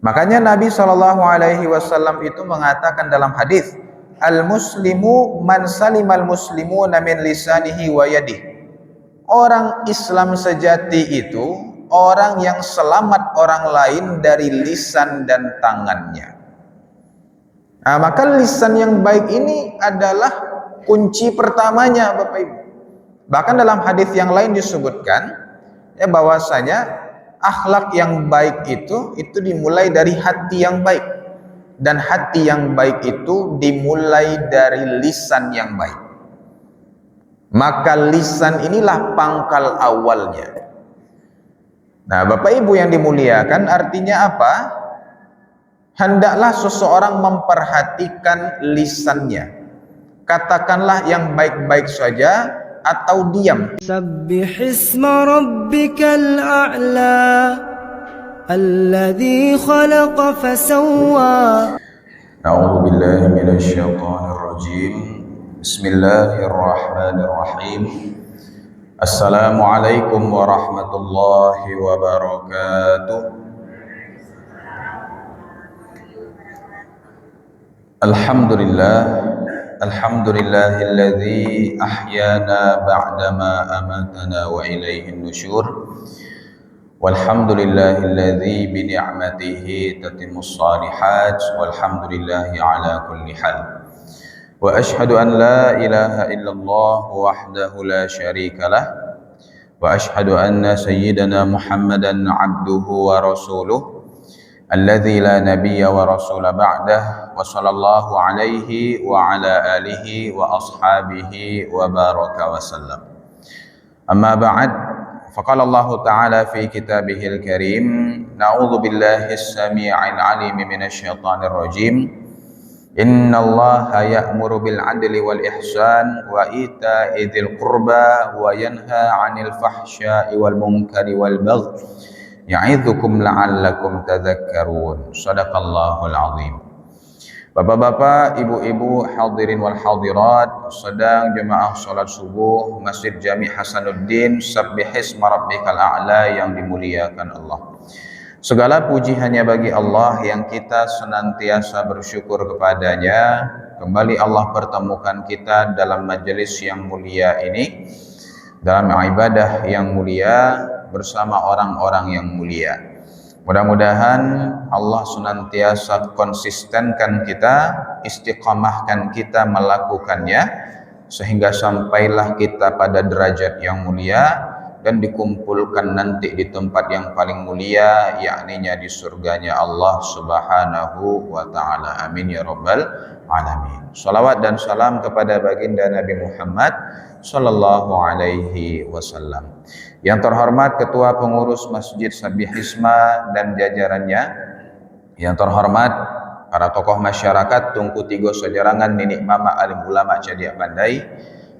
Makanya Nabi SAW itu mengatakan dalam hadis, al-muslimu man salimal muslimuna min lisanihi wa yadihi. Orang Islam sejati itu orang yang selamat orang lain dari lisan dan tangannya. Nah, maka lisan yang baik ini adalah kunci pertamanya, Bapak Ibu. Bahkan dalam hadis yang lain disebutkan ya bahwasanya akhlak yang baik itu dimulai dari hati yang baik, dan hati yang baik itu dimulai dari lisan yang baik. Maka lisan inilah pangkal awalnya. Nah, Bapak Ibu yang dimuliakan, artinya apa? Hendaklah seseorang memperhatikan lisannya. Katakanlah yang baik-baik saja atau diam. Sabbihisma rabbikal a'la alladzi khalaqa fasawwa. A'udzu billahi minasy syaithanir rajim. Bismillahirrahmanirrahim. Assalamualaikum warahmatullahi wabarakatuh. Alhamdulillahilladzi ahyana ba'dama amatana wa ilaihin nusyur. Walhamdulillahilladzi bi ni'matihi tatimmus shalihat. Walhamdulillahi ala kulli hal. Wa ashhadu an la ilaha illallah wahdahu la syarika lah. Wa ashhadu anna sayyidana Muhammadan abduhu wa rasuluh alladzi la nabiyya wa rasula ba'dah, wa sallallahu alaihi wa ala alihi wa ashabihi wa baraka wa sallam. Amma ba'd, faqala Allah ta'ala fi kitabihil karim, na'udzu billahi as-sami'il 'alim minasy syaithanir rajim. Innallaha ya'muru bil 'adli wal ihsan wa ita'i dzil qurba wa yanha 'anil fahsya'i wal munkari wal baghi ya'idzukum la'allakum tadhakkarun. Shadaqallahul azim. Bapak-bapak, ibu-ibu, hadirin wal hadirat, sedang jemaah salat subuh Masjid Jami' Hasanuddin, Sabbihisma rabbikal a'la yang dimuliakan Allah. Segala puji hanya bagi Allah yang kita senantiasa bersyukur kepadanya. Kembali Allah pertemukan kita dalam majelis yang mulia ini, dalam ibadah yang mulia bersama orang-orang yang mulia. Mudah-mudahan Allah senantiasa konsistenkan kita, istiqamahkan kita melakukannya, sehingga sampailah kita pada derajat yang mulia dan dikumpulkan nanti di tempat yang paling mulia, yakninya di surganya Allah Subhanahu wa ta'ala. Amin ya rabbal alamin. Salawat dan salam kepada baginda Nabi Muhammad sallallahu alaihi wasallam. Yang terhormat Ketua Pengurus Masjid Sabbihisma dan jajarannya, yang terhormat para tokoh masyarakat Tungku Tigo Sajarangan, Ninik Mama Alim Ulama Cadiak Pandai,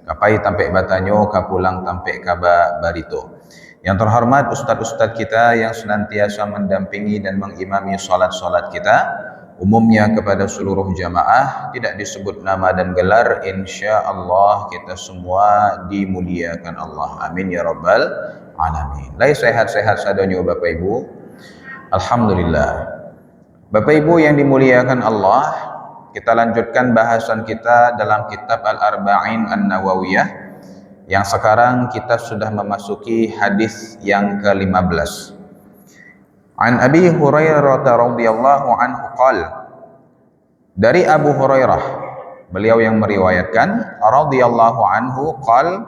Kapai Tampe Batanyo, Kapulang Tampe Kaba Barito. Yang terhormat ustadz-ustadz kita yang senantiasa mendampingi dan mengimami salat-salat kita, umumnya kepada seluruh jamaah, tidak disebut nama dan gelar, insya Allah kita semua dimuliakan Allah. Amin ya rabbal alamin. Lai sehat-sehat sadonyo Bapak Ibu. Alhamdulillah. Bapak Ibu yang dimuliakan Allah, kita lanjutkan bahasan kita dalam kitab Al-Arba'in An-Nawawiyah, yang sekarang kita sudah memasuki hadis yang ke-15. An Abi Hurairah radhiyallahu anhu qala, dari Abu Hurairah, beliau yang meriwayatkan, radhiyallahu anhu qala,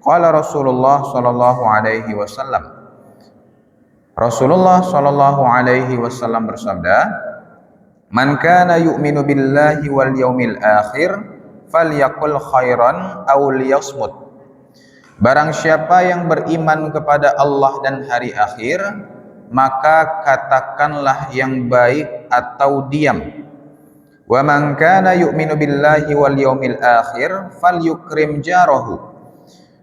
qala Rasulullah sallallahu alaihi wasallam, Rasulullah sallallahu alaihi wasallam bersabda, man kana yu'minu billahi wal yaumil akhir falyaqul khairan aw liyasmut. Barang siapa yang beriman kepada Allah dan hari akhir, maka katakanlah yang baik atau diam. Wa man kana yu'minu billahi wal yaumil akhir falyukrim jarahu.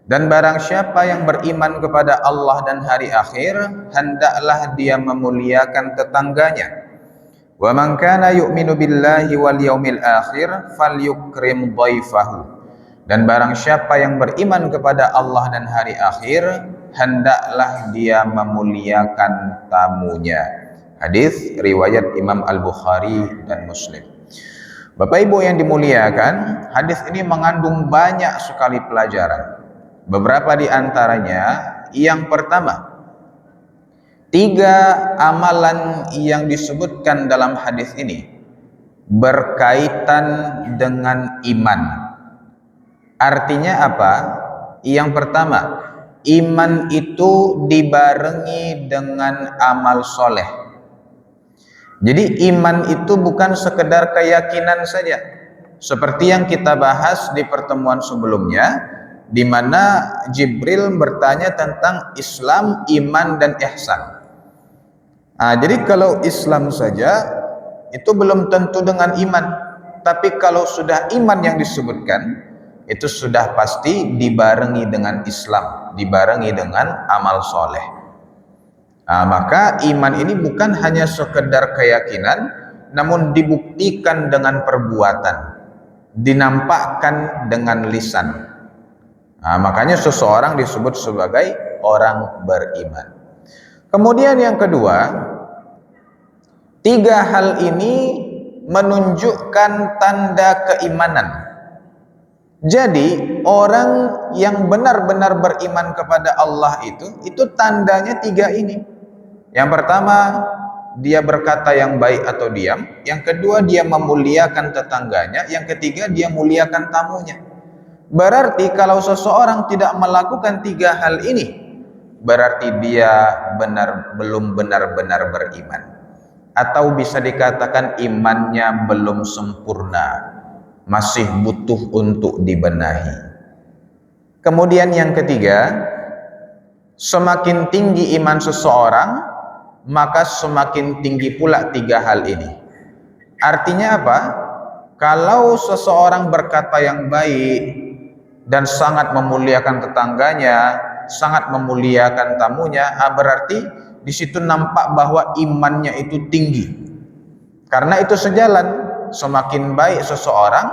Dan barang siapa yang beriman kepada Allah dan hari akhir, hendaklah dia memuliakan tetangganya. Wa man kana yu'minu billahi wal yaumil akhir falyukrim dhaifahu. Dan barang siapa yang beriman kepada Allah dan hari akhir, hendaklah dia memuliakan tamunya. Hadis riwayat Imam Al-Bukhari dan Muslim. Bapak Ibu yang dimuliakan, hadis ini mengandung banyak sekali pelajaran. Beberapa di antaranya, yang pertama, 3 amalan yang disebutkan dalam hadis ini berkaitan dengan iman. Artinya apa? Yang pertama, iman itu dibarengi dengan amal soleh. Jadi iman itu bukan sekedar keyakinan saja. Seperti yang kita bahas di pertemuan sebelumnya, di mana Jibril bertanya tentang Islam, iman, dan ihsan. Jadi kalau Islam saja itu belum tentu dengan iman. Tapi kalau sudah iman yang disebutkan, itu sudah pasti dibarengi dengan Islam, dibarengi dengan amal soleh. Maka iman ini bukan hanya sekedar keyakinan, namun dibuktikan dengan perbuatan, dinampakkan dengan lisan. Makanya seseorang disebut sebagai orang beriman. Kemudian yang kedua, 3 hal ini menunjukkan tanda keimanan. Jadi orang yang benar-benar beriman kepada Allah itu tandanya 3 ini. Yang pertama, dia berkata yang baik atau diam. Yang kedua, dia memuliakan tetangganya. Yang ketiga, dia muliakan tamunya. Berarti kalau seseorang tidak melakukan 3 hal ini, berarti dia belum benar-benar beriman. Atau bisa dikatakan imannya belum sempurna, masih butuh untuk dibenahi. Kemudian yang ketiga, semakin tinggi iman seseorang, maka semakin tinggi pula 3 hal ini. Artinya apa? Kalau seseorang berkata yang baik dan sangat memuliakan tetangganya, sangat memuliakan tamunya, berarti di situ nampak bahwa imannya itu tinggi. Karena itu sejalan, semakin baik seseorang,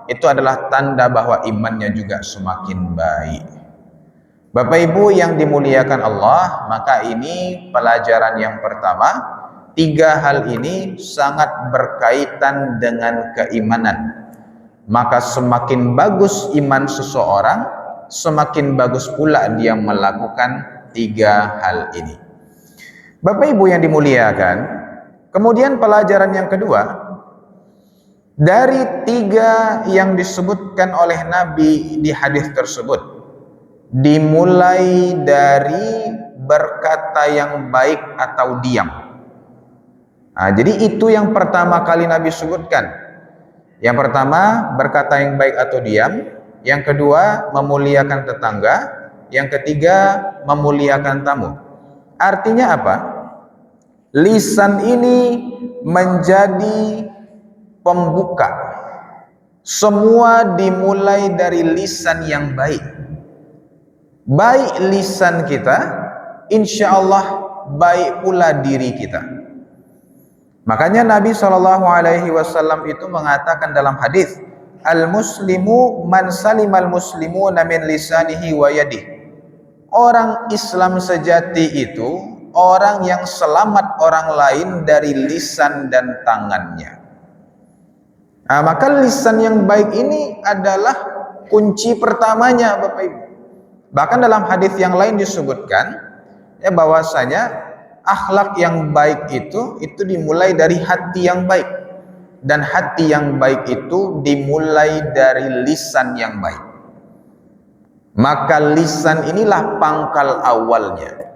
itu adalah tanda bahwa imannya juga semakin baik. Bapak Ibu yang dimuliakan Allah, maka ini pelajaran yang pertama. 3 hal ini sangat berkaitan dengan keimanan. Maka semakin bagus iman seseorang, semakin bagus pula dia melakukan 3 hal ini. Bapak Ibu yang dimuliakan, kemudian pelajaran yang kedua, dari 3 yang disebutkan oleh Nabi di hadis tersebut, dimulai dari berkata yang baik atau diam. Jadi itu yang pertama kali Nabi sebutkan. Yang pertama, berkata yang baik atau diam. Yang kedua, memuliakan tetangga. Yang ketiga, memuliakan tamu. Artinya apa? Lisan ini menjadi pembuka. Semua dimulai dari lisan yang baik. Baik lisan kita, insya Allah baik pula diri kita. Makanya Nabi SAW itu mengatakan dalam hadis, al-muslimu man salimal muslimuna min lisanihi wa yadihi. Orang Islam sejati itu orang yang selamat orang lain dari lisan dan tangannya. Maka lisan yang baik ini adalah kunci pertamanya, Bapak Ibu. Bahkan dalam hadis yang lain disebutkan bahwasanya akhlak yang baik itu dimulai dari hati yang baik, dan hati yang baik itu dimulai dari lisan yang baik. Maka lisan inilah pangkal awalnya.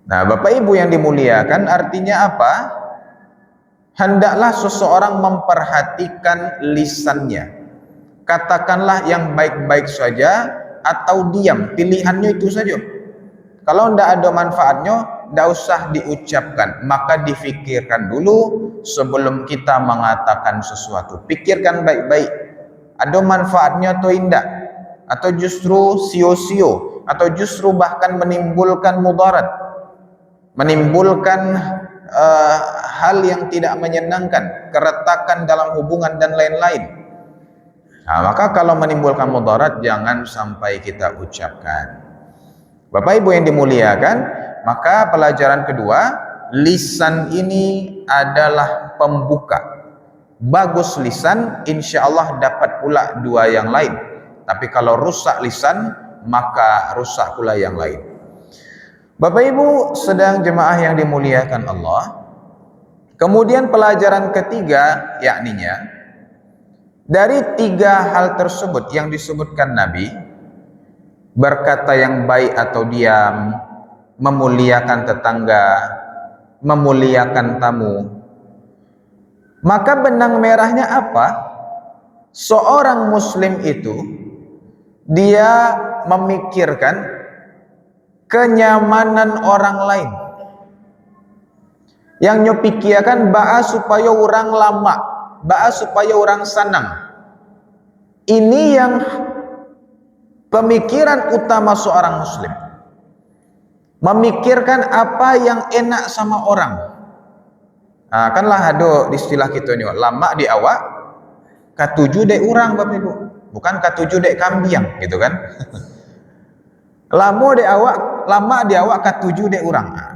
Nah, Bapak Ibu yang dimuliakan, artinya apa? Hendaklah seseorang memperhatikan lisannya. Katakanlah yang baik-baik saja atau diam, pilihannya itu saja. Kalau tidak ada manfaatnya, tidak usah diucapkan, maka difikirkan dulu sebelum kita mengatakan sesuatu. Pikirkan baik-baik, ada manfaatnya atau tidak, atau justru sio-sio, atau justru bahkan menimbulkan mudarat, menimbulkan hal yang tidak menyenangkan, keretakan dalam hubungan dan lain-lain. Maka kalau menimbulkan mudarat, jangan sampai kita ucapkan. Bapak Ibu yang dimuliakan, maka pelajaran kedua, lisan ini adalah pembuka. Bagus lisan, insya Allah dapat pula dua yang lain. Tapi kalau rusak lisan, maka rusak pula yang lain. Bapak Ibu sedang jemaah yang dimuliakan Allah. Kemudian pelajaran ketiga, yakninya dari tiga hal tersebut yang disebutkan Nabi, berkata yang baik atau diam, memuliakan tetangga, memuliakan tamu. Maka benang merahnya apa? Seorang muslim itu dia memikirkan kenyamanan orang lain. Yang nyopikirkan ba'a supaya orang lama, ba'a supaya orang senang. Ini yang pemikiran utama seorang muslim. Memikirkan apa yang enak sama orang. Nah, kanlah ada istilah kita ni, lama di awak, katuju dek orang Bapak Ibu. Bukan katuju dek kambing gitu kan. Lama di awak katuju dek orang. Nah.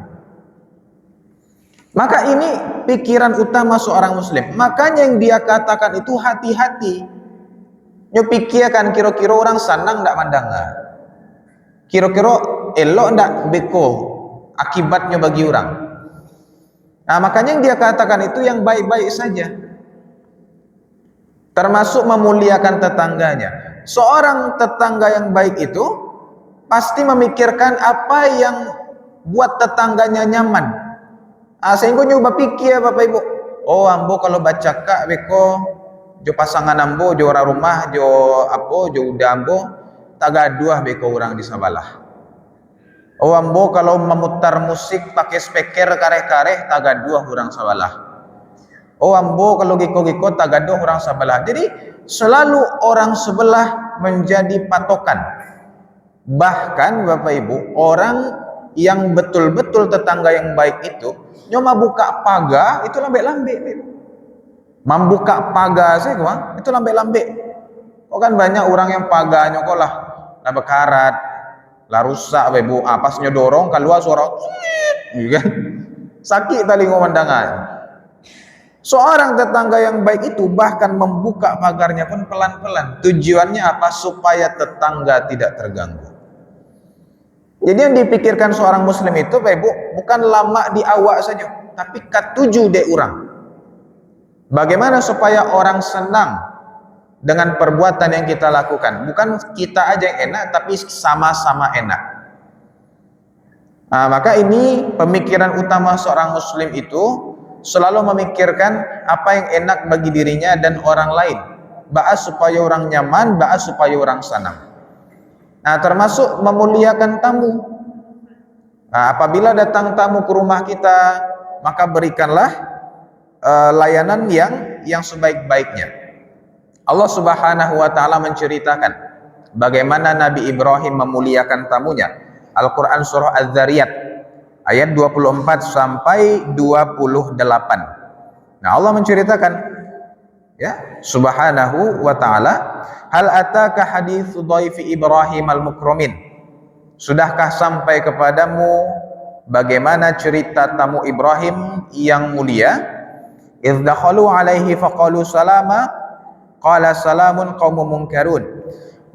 Maka ini pikiran utama seorang muslim. Makanya yang dia katakan itu hati-hati. Nyo pikirkan kira-kira orang senang ndak mandangnya. Kira-kira elok ndak beko akibatnya bagi orang. Nah, makanya yang dia katakan itu yang baik-baik saja. Termasuk memuliakan tetangganya. Seorang tetangga yang baik itu pasti memikirkan apa yang buat tetangganya nyaman. Sehingga nyoba pikir Bapak Ibu. Oh, ambo kalau baca kak beko jo pasangan ambo, jo orang rumah, jo udah ambo tagaduah beko orang di sabalah. Oh, ambo kalau memutar musik pakai speaker kareh-kareh tagaduah orang sabalah. Oh, ambo kalau giko-giko tagaduah orang sabalah. Jadi selalu orang sebelah menjadi patokan. Bahkan Bapak Ibu, orang yang betul-betul tetangga yang baik itu nyoma buka pagar itu lambek-lambek. Membuka pagar sih gua, itu lambek-lambek. Oh kan banyak orang yang pagarnya kok lah bekarat, lah rusak Bapak Ibu. Pas nyodorong keluar suara gitu kan. Sakit tali pemandangan. Seorang tetangga yang baik itu bahkan membuka pagarnya pun pelan-pelan. Tujuannya apa? Supaya tetangga tidak terganggu. Jadi yang dipikirkan seorang muslim itu Bapak Ibu bukan lama di awak saja, tapi katuju dek orang. Bagaimana supaya orang senang dengan perbuatan yang kita lakukan? Bukan kita aja yang enak, tapi sama-sama enak. Nah, maka ini pemikiran utama seorang muslim itu selalu memikirkan apa yang enak bagi dirinya dan orang lain. Ba'as supaya orang nyaman, ba'as supaya orang senang. Nah, termasuk memuliakan tamu. Nah, apabila datang tamu ke rumah kita, maka berikanlah layanan yang sebaik-baiknya. Allah Subhanahu wa taala menceritakan bagaimana Nabi Ibrahim memuliakan tamunya. Al-Qur'an surah Az-Zariyat ayat 24 sampai 28. Nah, Allah menceritakan ya, Subhanahu wa taala, hal ataka haditsu dhaifi Ibrahim al-mukramin. Sudahkah sampai kepadamu bagaimana cerita tamu Ibrahim yang mulia? Idz dakhalu alaihi faqalu salama qala salamun qaumun munkarun.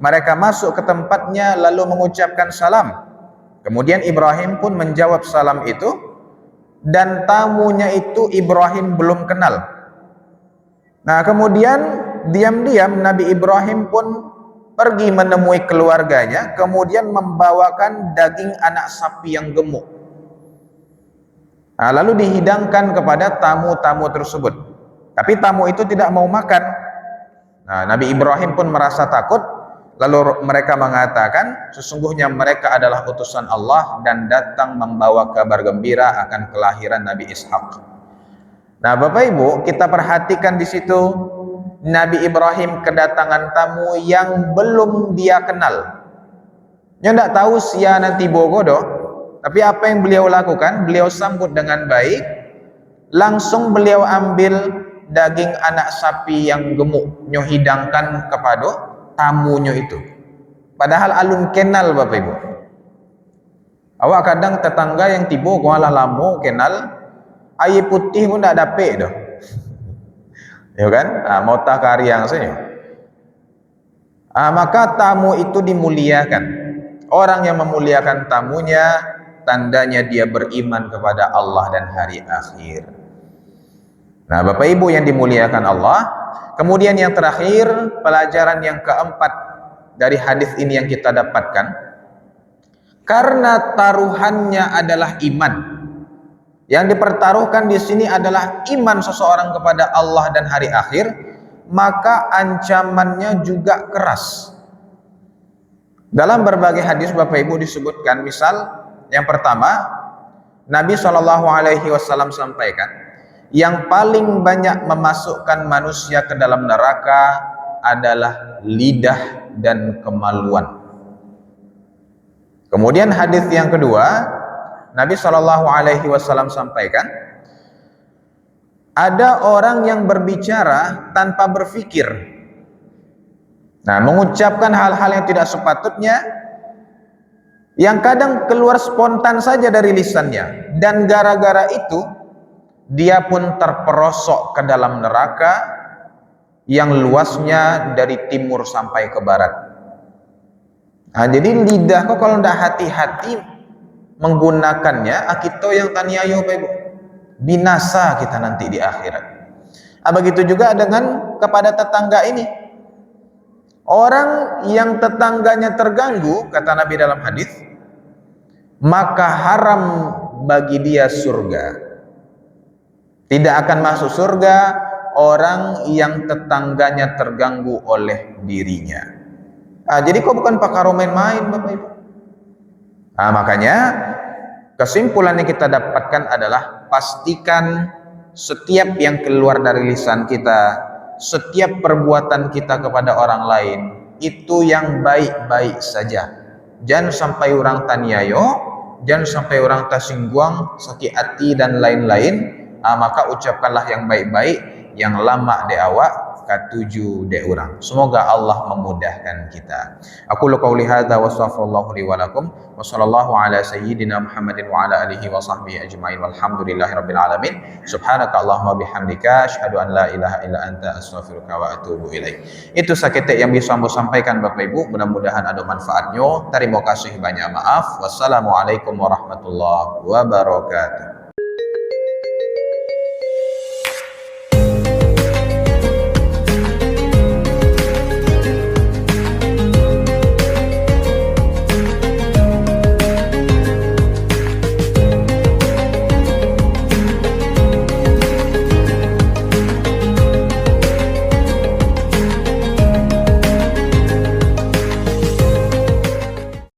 Mereka masuk ke tempatnya lalu mengucapkan salam. Kemudian Ibrahim pun menjawab salam itu, dan tamunya itu Ibrahim belum kenal. Nah, kemudian diam-diam Nabi Ibrahim pun pergi menemui keluarganya, kemudian membawakan daging anak sapi yang gemuk. Nah, lalu dihidangkan kepada tamu-tamu tersebut. Tapi tamu itu tidak mau makan. Nah, Nabi Ibrahim pun merasa takut. Lalu mereka mengatakan, sesungguhnya mereka adalah utusan Allah dan datang membawa kabar gembira akan kelahiran Nabi Ishak. Nah, Bapak Ibu, kita perhatikan di situ Nabi Ibrahim kedatangan tamu yang belum dia kenal. Dia tidak tahu sia nanti bogodo. Tapi apa yang beliau lakukan? Beliau sambut dengan baik. Langsung beliau ambil daging anak sapi yang gemuk, nyo hidangkan kepada tamunya itu. Padahal alun kenal Bapak Ibu. Awak kadang tetangga yang tiba kuala lamo kenal, air putih pun tak dapet dah. Ya kan? Mau tak kariang saja. Maka tamu itu dimuliakan. Orang yang memuliakan tamunya, tandanya dia beriman kepada Allah dan hari akhir. Nah, Bapak Ibu yang dimuliakan Allah, kemudian yang terakhir, pelajaran yang keempat dari hadis ini yang kita dapatkan, karena taruhannya adalah iman. Yang dipertaruhkan di sini adalah iman seseorang kepada Allah dan hari akhir, maka ancamannya juga keras. Dalam berbagai hadis Bapak Ibu disebutkan, misal yang pertama, Nabi SAW sampaikan, yang paling banyak memasukkan manusia ke dalam neraka adalah lidah dan kemaluan. Kemudian hadis yang kedua, Nabi SAW sampaikan, ada orang yang berbicara tanpa berpikir. Nah, mengucapkan hal-hal yang tidak sepatutnya, yang kadang keluar spontan saja dari lisannya, dan gara-gara itu dia pun terperosok ke dalam neraka yang luasnya dari timur sampai ke barat. Nah, jadi lidah kok kalau tidak hati-hati menggunakannya, kita yang taniayo Bapak Ibu, binasa kita nanti di akhirat. Begitu juga dengan kepada tetangga ini. Orang yang tetangganya terganggu, kata Nabi dalam hadis, maka haram bagi dia surga. Tidak akan masuk surga orang yang tetangganya terganggu oleh dirinya. Jadi kok bukan perkara main-main Bapak Ibu. Makanya kesimpulan yang kita dapatkan adalah pastikan setiap yang keluar dari lisan kita, setiap perbuatan kita kepada orang lain itu yang baik-baik saja. Jangan sampai orang taniayo, jangan sampai orang tersinggung, sakit hati dan lain-lain. Maka ucapkanlah yang baik-baik, yang lama de awak, katuju de orang. Semoga Allah memudahkan kita. Aku qauli hadza wa astaghfirullah li wa lakum wa sallallahu ala sayyidina Muhammadin wa ala alihi wa sahbihi ajmain walhamdulillahirabbil alamin. Subhanaka Allahumma bihamdika asyhadu an la ilaha illa anta astaghfiruka wa atubu ilaik. Itu saketek yang bisa ambo sampaikan Bapak Ibu, mudah-mudahan ada manfaatnya. Terima kasih banyak, maaf. Wassalamualaikum warahmatullahi wabarakatuh.